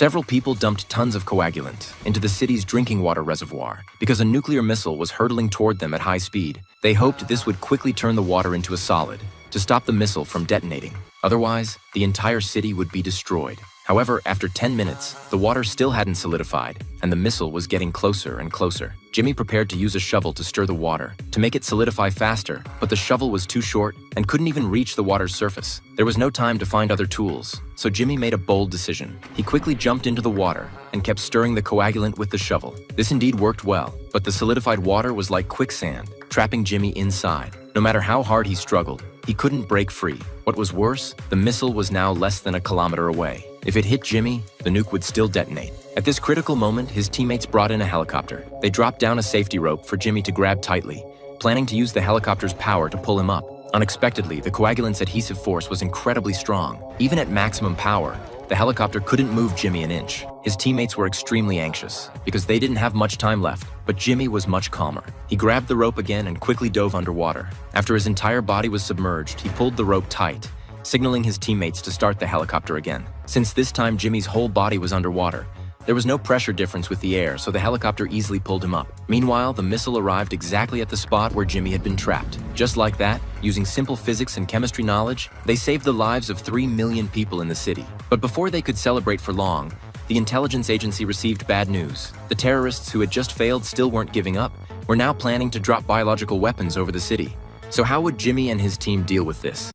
Several people dumped tons of coagulant into the city's drinking water reservoir because a nuclear missile was hurtling toward them at high speed. They hoped this would quickly turn the water into a solid to stop the missile from detonating. Otherwise, the entire city would be destroyed. However, after 10 minutes, the water still hadn't solidified, and the missile was getting closer and closer. Jimmy prepared to use a shovel to stir the water, to make it solidify faster, but the shovel was too short and couldn't even reach the water's surface. There was no time to find other tools, so Jimmy made a bold decision. He quickly jumped into the water and kept stirring the coagulant with the shovel. This indeed worked well, but the solidified water was like quicksand, trapping Jimmy inside. No matter how hard he struggled, he couldn't break free. What was worse, the missile was now less than a kilometer away. If it hit Jimmy, the nuke would still detonate. At this critical moment, his teammates brought in a helicopter. They dropped down a safety rope for Jimmy to grab tightly, planning to use the helicopter's power to pull him up. Unexpectedly, the coagulant's adhesive force was incredibly strong. Even at maximum power, the helicopter couldn't move Jimmy an inch. His teammates were extremely anxious because they didn't have much time left, but Jimmy was much calmer. He grabbed the rope again and quickly dove underwater. After his entire body was submerged, he pulled the rope tight, signaling his teammates to start the helicopter again. Since this time Jimmy's whole body was underwater, there was no pressure difference with the air, so the helicopter easily pulled him up. Meanwhile, the missile arrived exactly at the spot where Jimmy had been trapped. Just like that, using simple physics and chemistry knowledge, they saved the lives of 3 million people in the city. But before they could celebrate for long, the intelligence agency received bad news. The terrorists who had just failed still weren't giving up, were now planning to drop biological weapons over the city. So how would Jimmy and his team deal with this?